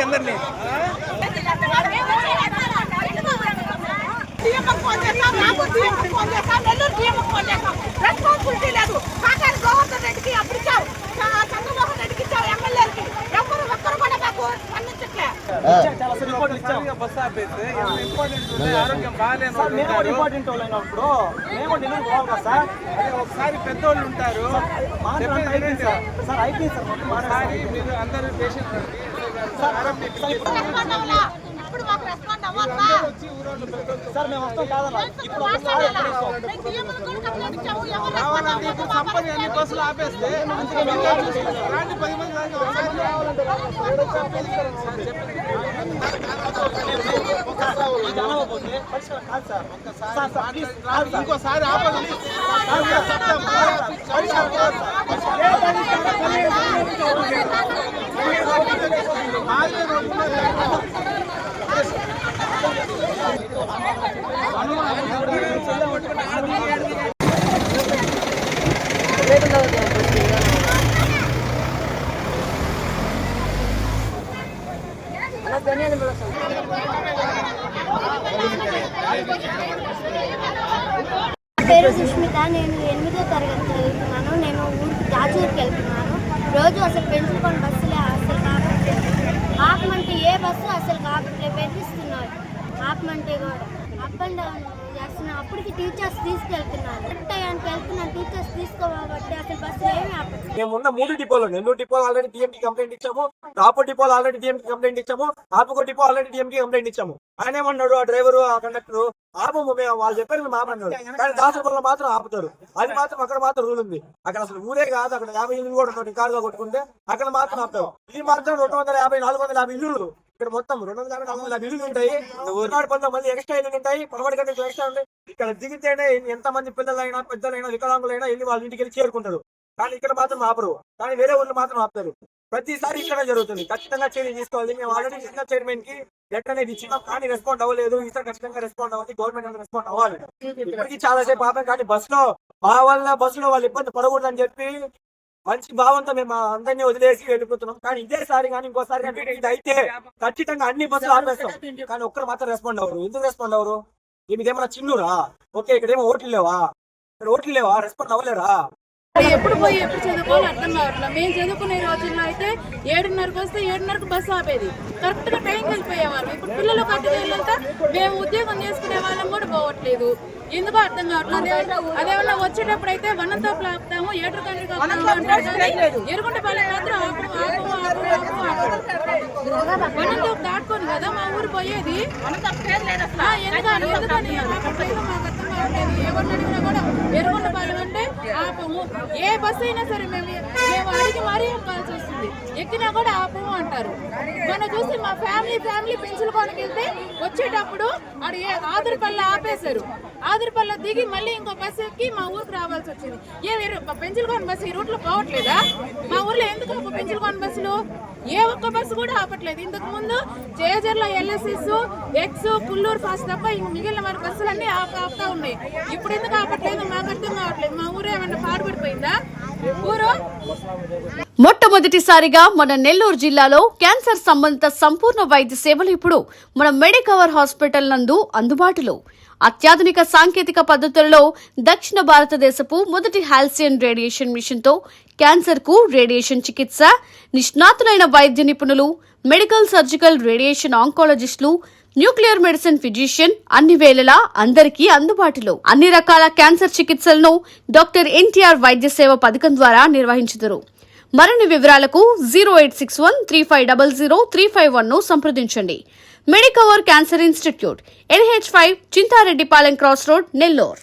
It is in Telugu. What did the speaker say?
అందరినీ. రెస్పాన్సిబిలిటీ లేదు. కాకాని గోవర్ధన్ రెడ్డికి అప్పుడు ఇచ్చావు, చంద్రమోహన్ రెడ్డికి ఇచ్చావు, ఎమ్మెల్యేలకి ఎవరు ఒక్కరు కూడా మాకు స్పందించట్లే. బస్సు ఆపేస్తే ఆరోగ్యం బాగాలేదు. ఒకసారి పెద్దోళ్ళు ఉంటారు, మీరు అందరూ పేషెంట్ ఇప్పుడు మాకు రెస్పాండ్ అవ్వాలి. సంపద అన్ని బస్సులు ఆపేస్తే 10 మంది ఇంకోసారి ఆపదు. పేరు సుష్మిత. నేను 8వ తరగతి చదువుతున్నాను. నేను జాచూరుకి వెళ్తున్నాను. రోజు అసలు పెంచుకొని బస్సులే అసలు ఆపమంటే ఏ బస్సు అసలు కాపట్లే, బెదిరిస్తున్నారు. ఆపమంటే కూడా అప్ అండ్ డౌన్ చేస్తున్నాను. అప్పటికి టీచర్స్ తీసుకెళ్తున్నారు. టయానికి వెళ్తున్నాను, టీచర్స్ తీసుకోబట్టి అసలు బస్సులు ఏమి ఆపట్లేదు. మేము ఉన్న 3 డిపోలు, నెల్లూరు డిపో ఆల్రెడీ టీఎంకి కంప్లైంట్ ఇచ్చాము, రాపూర్ డిపోలో ఆల్రెడీ టీఎంకి కంప్లైంట్ ఇచ్చాము, ఆపుకో డిపో ఆల్రెడీ టీఎంకి కంప్లైంట్ ఇచ్చాము. ఆయన ఏమన్నాడు, ఆ డ్రైవరు ఆ కండక్టర్ ఆపము, మేము వాళ్ళు చెప్పారు మేము ఆపన్నాడు. కానీ దాసరపల్లిలో మాత్రం ఆపుతారు. అది మాత్రం అక్కడ మాత్రం రూల్ ఉంది. అక్కడ అసలు ఊరే కాదు, అక్కడ 50 ఇల్లు కూడా ఉంటాయి. రికార్డుగా కొట్టుకుంటే అక్కడ మాత్రం ఆపుతారు. ఇది మాత్రం 250 450 ఇల్లు. ఇక్కడ మొత్తం 250 450 ఇల్లు ఉంటాయి. ఊరినాడు 10 మంది ఎక్స్ట్రా ఇల్లు ఉంటాయి, పడమటి గంట ఎక్స్ట్రా ఉంటాయి. ఇక్కడ దిగితేనే ఎంత మంది పిల్లలైనా పెద్దలైనా వికలాంగులైనా వెళ్ళి వాళ్ళ ఇంటికి వెళ్ళి చేరుకుంటారు. కానీ ఇక్కడ మాత్రం ఆపరు. కానీ వేరే ఊళ్ళు మాత్రం ఆపుతారు. ప్రతిసారి ఇక్కడ జరుగుతుంది. ఖచ్చితంగా చర్య తీసుకోవాలి. మేము ఆల్రెడీ చిన్న చైర్మన్ కి లెటర్ అనేది ఇచ్చినాం, కానీ రెస్పాండ్ అవ్వలేదు. ఈసారి ఖచ్చితంగా రెస్పాండ్ అవ్వాలి. గవర్నమెంట్ రెస్పాండ్ అవ్వాలి. ఇప్పటికీ చాలా సేపు ఆపాం, కానీ బస్సులో మా వల్ల బస్సులో వాళ్ళు ఇబ్బంది పడకూడదని చెప్పి మంచి భావంతో మేము అందరినీ వదిలేసి వెళ్ళిపోతున్నాం. కానీ ఇదేసారి కానీ ఇంకోసారి కానీ ఇది అయితే ఖచ్చితంగా అన్ని బస్సులు ఆపేస్తాం. కానీ ఒక్కరు మాత్రం రెస్పాండ్ అవ్వరు. ఎందుకు రెస్పాండ్ అవ్వరు? మీదేమన్నా చిన్నురా? ఓకే, ఇక్కడేమో ఓట్లు లేవా? ఇక్కడ ఓట్లు లేవా? రెస్పాండ్ అవ్వలేరా? ఎప్పుడు పోయి ఎప్పుడు చదువుకోవాలి అర్థం కావట్లేదు. మేము చదువుకునే రోజుల్లో అయితే 7:30కి వస్తే 7:30కి బస్సు ఆపేది. కరెక్ట్ గా టైంకి వెళ్ళిపోయేవాళ్ళం. ఇప్పుడు పిల్లలు కట్టుకెళ్ళంతా మేము ఉద్యోగం చేసుకునే వాళ్ళం కూడా పోవట్లేదు. ఎందుకో అర్థం కావట్లేదు. అదేమన్నా వచ్చేటప్పుడు అయితే వనంతోపులు ఆపుతాము, ఏడుకండ్రికి ఆపుతాము, ఎరుగుంటపాలెం మాత్రం వనంతోపు దాటుకోను కదా మా ఊరు పోయేది. ఎందుకని ఎవరిని అడిగినా కూడా ఎరుగుంటపాలెం అంటే ఆపము. ఏ బస్సు అయినా సరే మేము అడిగి మరీ ఎక్కాల్సి వస్తుంది. ఎక్కినా కూడా ఆపము అంటారు. మనం చూసి మా ఫ్యామిలీ పెంచులకోనకి వెళ్తే వచ్చేటప్పుడు అది ఆదురుపల్లి ఆపేశారు. ఆదురుపల్లి దిగి మళ్ళీ ఇంకో బస్సు ఎక్కి మా ఊరికి రావాల్సి వచ్చింది. పెంచులకోన బస్సు ఈ రూట్ లో పోవట్లేదా? మా ఊర్లో ఎందుకు పెంచులకోన బస్సులు ఏ ఒక్క బస్సు కూడా ఆపట్లేదు. ఇంతకు ముందు చేజర్లో LSS, ఎక్స్, పుల్లూరు ఫాస్ట్ తప్ప మిగిలిన వారి బస్సులన్నీ ఆపుతా ఉన్నాయి. ఇప్పుడు ఎందుకు ఆపట్లేదు మాకు అర్థం కావట్లేదు. మా ఊరు ఏమన్నా పాడుపడిపోయిందా? ఊరు మొట్టమొదటిసారిగా మన నెల్లూరు జిల్లాలో క్యాన్సర్ సంబంధిత సంపూర్ణ వైద్య సేవలు ఇప్పుడు మన మెడికవర్ హాస్పిటల్ నందు అందుబాటులో. అత్యాధునిక సాంకేతిక పద్ధతులలో దక్షిణ భారతదేశపు మొదటి హాల్సియన్ రేడియేషన్ మిషన్ తో క్యాన్సర్ కు రేడియేషన్ చికిత్స, నిష్ణాతులైన వైద్య నిపుణులు, మెడికల్ సర్జికల్ రేడియేషన్ ఆంకాలజిస్టులు, న్యూక్లియర్ మెడిసిన్ ఫిజిషియన్ అన్ని వేళలా అందరికీ అందుబాటులో. అన్ని రకాల క్యాన్సర్ చికిత్సలను డాక్టర్ NTR వైద్య సేవ పథకం ద్వారా నిర్వహించుతారు. మరిన్ని వివరాలకు 0861 3500 351 ను సంప్రదించండి. Medicover cancer institute, NH5, Chintareddypalem cross road, Nellore.